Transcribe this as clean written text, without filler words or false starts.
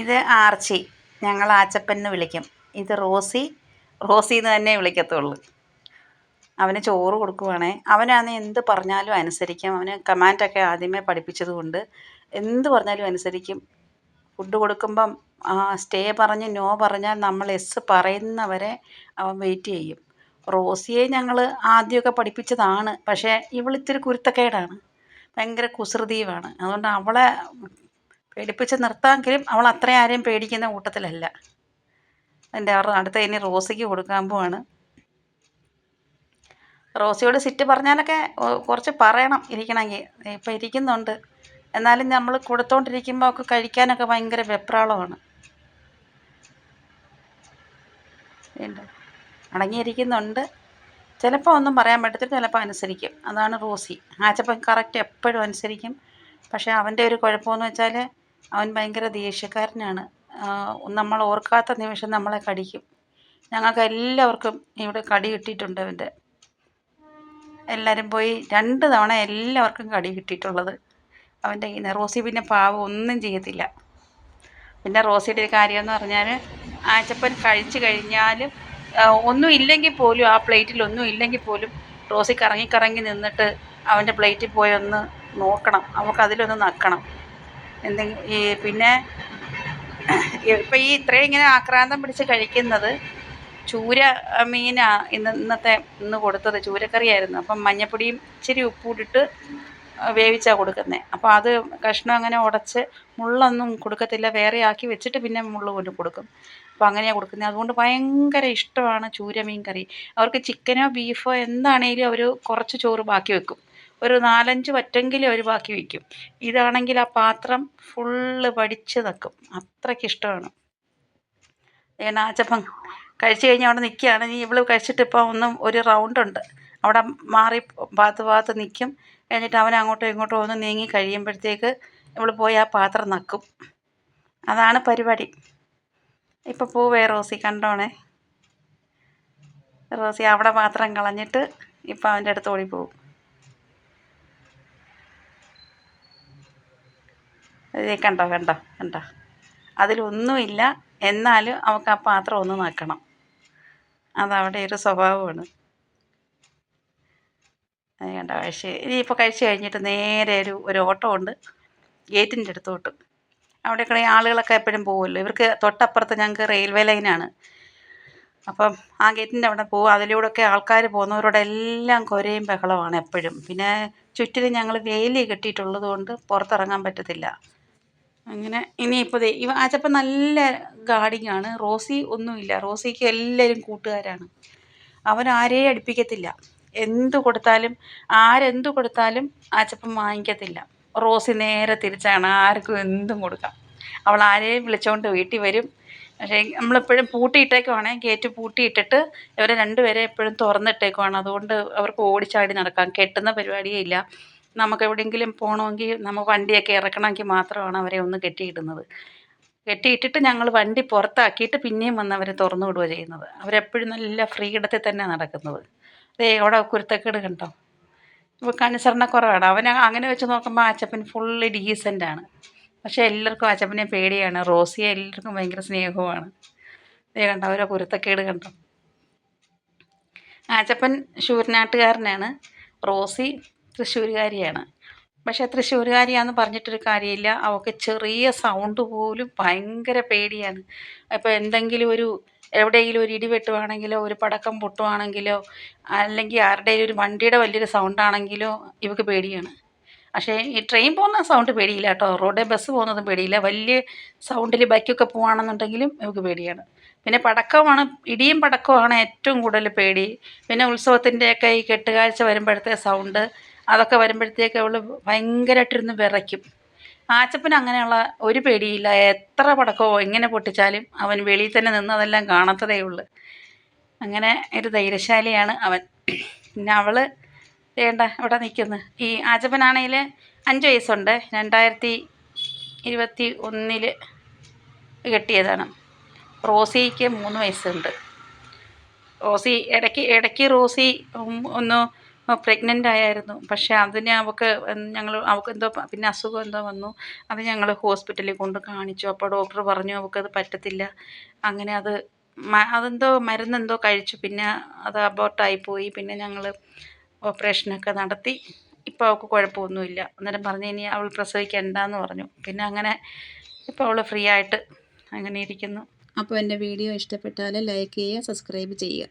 ഇത് ആർച്ചി, ഞങ്ങൾ ആച്ചപ്പൻ എന്ന് വിളിക്കും. ഇത് റോസി, റോസി എന്ന് തന്നെ വിളിക്കത്തുള്ളൂ. അവന് ചോറ് കൊടുക്കുവാണേ. അവനാണ് എന്ത് പറഞ്ഞാലും അനുസരിക്കും. അവന് കമാൻഡൊക്കെ ആദ്യമേ പഠിപ്പിച്ചത് കൊണ്ട് എന്ത് പറഞ്ഞാലും അനുസരിക്കും. ഫുഡ് കൊടുക്കുമ്പം സ്റ്റേ പറഞ്ഞ് നോ പറഞ്ഞാൽ നമ്മൾ എസ് പറയുന്നവരെ അവൻ വെയിറ്റ് ചെയ്യും. റോസിയെ ഞങ്ങൾ ആദ്യമൊക്കെ പഠിപ്പിച്ചതാണ്. പക്ഷേ ഇവളിത്തിരി കുരുത്തക്കേടാണ്, ഭയങ്കര കുസൃതിയുമാണ്. അതുകൊണ്ട് അവളെ പേടിപ്പിച്ച് നിർത്താമെങ്കിലും അവൾ അത്രയും ആരെയും പേടിക്കുന്ന കൂട്ടത്തിലല്ല. എൻ്റെ അവരുടെ അടുത്ത് ഇനി റോസിക്ക് കൊടുക്കാൻ പോവാണ്. റോസിയോട് സിറ്റ് പറഞ്ഞാലൊക്കെ കുറച്ച് പറയണം ഇരിക്കണമെങ്കിൽ. ഇപ്പം ഇരിക്കുന്നുണ്ട്, എന്നാലും നമ്മൾ കൊടുത്തോണ്ടിരിക്കുമ്പോൾ അവൾക്ക് കഴിക്കാനൊക്കെ ഭയങ്കര വെപ്രാളമാണ്. അടങ്ങിയിരിക്കുന്നുണ്ട്. ചിലപ്പോൾ ഒന്നും പറയാൻ പറ്റത്തില്ല, ചിലപ്പോൾ അനുസരിക്കും. അതാണ് റോസി. ആച്ചപ്പൻ കറക്റ്റ് എപ്പോഴും അനുസരിക്കും. പക്ഷേ അവൻ്റെ ഒരു കുഴപ്പമെന്ന് വെച്ചാൽ അവൻ ഭയങ്കര ദേഷ്യക്കാരനാണ്. നമ്മൾ ഓർക്കാത്ത നിമിഷം നമ്മളെ കടിക്കും. ഞങ്ങൾക്ക് എല്ലാവർക്കും ഇവിടെ കടി കിട്ടിയിട്ടുണ്ട്. അവൻ്റെ എല്ലാവരും പോയി 2 തവണ എല്ലാവർക്കും കടി കിട്ടിയിട്ടുള്ളത് അവൻ്റെ കയ്യിൽ നിന്ന്. റോസി പിന്നെ പാവം ഒന്നും ചെയ്യത്തില്ല. പിന്നെ റോസിയുടെ ഒരു കാര്യമെന്ന് പറഞ്ഞാൽ ആച്ചപ്പൻ കഴിച്ചു കഴിഞ്ഞാലും ഒന്നും ഇല്ലെങ്കിൽ പോലും, ആ പ്ലേറ്റിൽ ഒന്നും ഇല്ലെങ്കിൽ പോലും റോസി കറങ്ങി കറങ്ങി നിന്നിട്ട് അവൻ്റെ പ്ലേറ്റിൽ പോയി ഒന്ന് നോക്കണം, അവൾക്ക് അതിലൊന്ന് നക്കണം. പിന്നെ ഇപ്പം ഈ ഇത്രയും ഇങ്ങനെ ആക്രാന്തം പിടിച്ച് കഴിക്കുന്നത് ചൂര മീനാണ് ഇന്ന് കൊടുത്തത്. ചൂരക്കറിയായിരുന്നു. അപ്പം മഞ്ഞപ്പൊടിയും ഇച്ചിരി ഉപ്പൂടിട്ട് വേവിച്ചാണ് കൊടുക്കുന്നത്. അപ്പോൾ അത് കഷ്ണം അങ്ങനെ ഉടച്ച് മുള്ളൊന്നും കൊടുക്കത്തില്ല, വേറെ ആക്കി വെച്ചിട്ട് പിന്നെ മുള്ള് കൊണ്ട് കൊടുക്കും. അപ്പോൾ അങ്ങനെയാണ് കൊടുക്കുന്നത്. അതുകൊണ്ട് ഭയങ്കര ഇഷ്ടമാണ് ചൂര മീൻ കറി. അവർക്ക് ചിക്കനോ ബീഫോ എന്താണേലും അവർ കുറച്ച് ചോറ് ബാക്കി വെക്കും. ഒരു 4-5 വറ്റെങ്കിലും അവർ ബാക്കി വയ്ക്കും. ഇതാണെങ്കിൽ ആ പാത്രം ഫുള്ള് വടിച്ച് നിൽക്കും. അത്രയ്ക്കിഷ്ടമാണ്. ആച്ചപ്പം കഴിച്ച് കഴിഞ്ഞ് അവിടെ നിൽക്കുകയാണ്. ഇവൾ കഴിച്ചിട്ട് ഇപ്പോൾ ഒരു റൗണ്ടുണ്ട്, അവിടെ മാറി ഭാഗത്ത് നിൽക്കും. എന്നിട്ട് അവൻ അങ്ങോട്ടോ ഇങ്ങോട്ടോ ഒന്ന് നീങ്ങി കഴിയുമ്പോഴത്തേക്ക് ഇവൾ പോയി ആ പാത്രം നക്കും. അതാണ് പരിപാടി. ഇപ്പോൾ പോവേ റോസി, കണ്ടോണേ. റോസി അവിടെ പാത്രം കളഞ്ഞിട്ട് ഇപ്പം അവൻ്റെ അടുത്ത് ഓടിപ്പോവും. കണ്ടോ കണ്ടോ കണ്ടോ, അതിലൊന്നുമില്ല, എന്നാലും അവൾക്ക് ആ പാത്രം ഒന്ന് നക്കണം. അതവിടെ ഒരു സ്വഭാവമാണ്. അത് കണ്ട ഇനിയിപ്പോൾ കഴിച്ച് കഴിഞ്ഞിട്ട് നേരെ ഒരു ഓട്ടമുണ്ട് ഗേറ്റിൻ്റെ അടുത്തോട്ട്. അവിടെയൊക്കെ ആളുകളൊക്കെ എപ്പോഴും പോകുമല്ലോ. ഇവർക്ക് തൊട്ടപ്പുറത്ത് ഞങ്ങൾക്ക് റെയിൽവേ ലൈനാണ്. അപ്പം ആ ഗേറ്റിൻ്റെ അവിടെ പോകും. അതിലൂടെയൊക്കെ ആൾക്കാർ പോകുന്നവരോടെ എല്ലാം കുരയും ബഹളമാണ് എപ്പോഴും. പിന്നെ ചുറ്റിലും ഞങ്ങൾ വേലി കെട്ടിയിട്ടുള്ളത് കൊണ്ട് പുറത്തിറങ്ങാൻ പറ്റത്തില്ല. അങ്ങനെ ഇനിയിപ്പോൾ ആച്ചപ്പം നല്ല ഗാർഡിങ്ങാണ്. റോസി ഒന്നുമില്ല. റോസിക്ക് എല്ലാവരും കൂട്ടുകാരാണ്. അവൻ ആരെയും അടുപ്പിക്കത്തില്ല. എന്തു കൊടുത്താലും ആരെന്തു കൊടുത്താലും ആച്ചപ്പൻ വാങ്ങിക്കത്തില്ല. റോസി നേരെ തിരിച്ചാണ്, ആർക്കും എന്തും കൊടുക്കാം. അവൾ ആരെയും വിളിച്ചുകൊണ്ട് വീട്ടിൽ വരും. പക്ഷേ നമ്മളെപ്പോഴും പൂട്ടിയിട്ടേക്കുവാണ്, ഗേറ്റ് പൂട്ടിയിട്ടിട്ട് ഇവരെ 2 പേരെ എപ്പോഴും തുറന്നിട്ടേക്കുവാണ്. അതുകൊണ്ട് അവർക്ക് ഓടിച്ചാടി നടക്കാം. കെട്ടുന്ന പരിപാടിയേ ഇല്ല. നമുക്ക് എവിടെയെങ്കിലും പോകണമെങ്കിൽ നമ്മൾ വണ്ടിയൊക്കെ ഇറക്കണമെങ്കിൽ മാത്രമാണ് അവരെ ഒന്ന് കെട്ടിയിടുന്നത്. കെട്ടിയിട്ടിട്ട് ഞങ്ങൾ വണ്ടി പുറത്താക്കിയിട്ട് പിന്നെയും വന്ന് അവരെ തുറന്നു വിടുകയാണ് ചെയ്യുന്നത്. അവരെപ്പോഴും നല്ല ഫ്രീഡത്തിൽ തന്നെ നടക്കുന്നത്. അവിടെ കുരുത്തക്കേട് കണ്ടോ. ഇവൾക്ക് അനുസരണക്കുറവാണ്. അവൻ അങ്ങനെ വെച്ച് നോക്കുമ്പോൾ ആച്ചപ്പൻ ഫുള്ള് ഡീസൻ്റാണ്. പക്ഷേ എല്ലാവർക്കും ആച്ചപ്പനെ പേടിയാണ്. റോസിയെ എല്ലാവർക്കും ഭയങ്കര സ്നേഹവുമാണ്. കണ്ടോ ഓരോ കുരുത്തക്കേട് കണ്ടോ. ആച്ചപ്പൻ ശൂരനാട്ടുകാരനാണ്, റോസി തൃശ്ശൂരുകാരിയാണ്. പക്ഷേ തൃശ്ശൂരുകാരിയാണെന്ന് പറഞ്ഞിട്ടൊരു കാര്യമില്ല. അവൾക്ക് ചെറിയ സൗണ്ട് പോലും ഭയങ്കര പേടിയാണ്. അപ്പോൾ എന്തെങ്കിലും എവിടെയെങ്കിലും ഒരു ഇടി വെട്ടുവാണെങ്കിലോ, ഒരു പടക്കം പൊട്ടുവാണെങ്കിലോ, അല്ലെങ്കിൽ ആരുടെയും ഒരു വണ്ടിയുടെ വലിയൊരു സൗണ്ടാണെങ്കിലോ ഇവൾക്ക് പേടിയാണ്. പക്ഷേ ഈ ട്രെയിൻ പോകുന്ന സൗണ്ട് പേടിയില്ല കേട്ടോ. റോഡിൽ ബസ് പോകുന്നതും പേടിയില്ല. വലിയ സൗണ്ടിൽ ബൈക്കൊക്കെ പോവുകയാണെന്നുണ്ടെങ്കിലും ഇവൾക്ക് പേടിയാണ്. പിന്നെ പടക്കമാണ്, ഇടിയും പടക്കവുമാണ് ഏറ്റവും കൂടുതൽ പേടി. പിന്നെ ഉത്സവത്തിൻ്റെയൊക്കെ ഈ കെട്ടുകാഴ്ച വരുമ്പോഴത്തെ സൗണ്ട്, അതൊക്കെ വരുമ്പോഴത്തേക്ക് അവൾ ഭയങ്കരമായിട്ടിരുന്ന് വിറയ്ക്കും. ആച്ചപ്പന് അങ്ങനെയുള്ള ഒരു പേടിയില്ല. എത്ര പടക്കമോ എങ്ങനെ പൊട്ടിച്ചാലും അവൻ വെളിയിൽ തന്നെ നിന്ന് അതെല്ലാം കാണത്തതേ ഉള്ളൂ. അങ്ങനെ ഒരു ധൈര്യശാലിയാണ് അവൻ. പിന്നെ അവൾ വേണ്ട ഇവിടെ നിൽക്കുന്നു. ഈ ആച്ചപ്പനാണെങ്കിൽ 5 വയസ്സുണ്ട്. 2021 കെട്ടിയതാണ്. റോസിക്ക് 3 വയസ്സുണ്ട്. റോസി ഇടയ്ക്ക് റോസി ഒന്ന് പ്രഗ്നൻ്റ് ആയായിരുന്നു. പക്ഷേ അതിന് അവൾക്ക് എന്തോ പിന്നെ അസുഖം എന്തോ വന്നു. അത് ഞങ്ങൾ ഹോസ്പിറ്റലിൽ കൊണ്ട് കാണിച്ചു. അപ്പോൾ ഡോക്ടർ പറഞ്ഞു അവൾക്കത് പറ്റത്തില്ല. അങ്ങനെ അതെന്തോ മരുന്നെന്തോ കഴിച്ചു. പിന്നെ അത് അബോർട്ടായിപ്പോയി. പിന്നെ ഞങ്ങൾ ഓപ്പറേഷനൊക്കെ നടത്തി. ഇപ്പോൾ അവൾക്ക് കുഴപ്പമൊന്നുമില്ല. അന്നേരം പറഞ്ഞു ഇനി അവൾ പ്രസവിക്കണ്ടെന്ന് പറഞ്ഞു. പിന്നെ അങ്ങനെ ഇപ്പോൾ അവൾ ഫ്രീ ആയിട്ട് അങ്ങനെ ഇരിക്കുന്നു. അപ്പോൾ എൻ്റെ വീഡിയോ ഇഷ്ടപ്പെട്ടാൽ ലൈക്ക് ചെയ്യുക, സബ്സ്ക്രൈബ് ചെയ്യുക.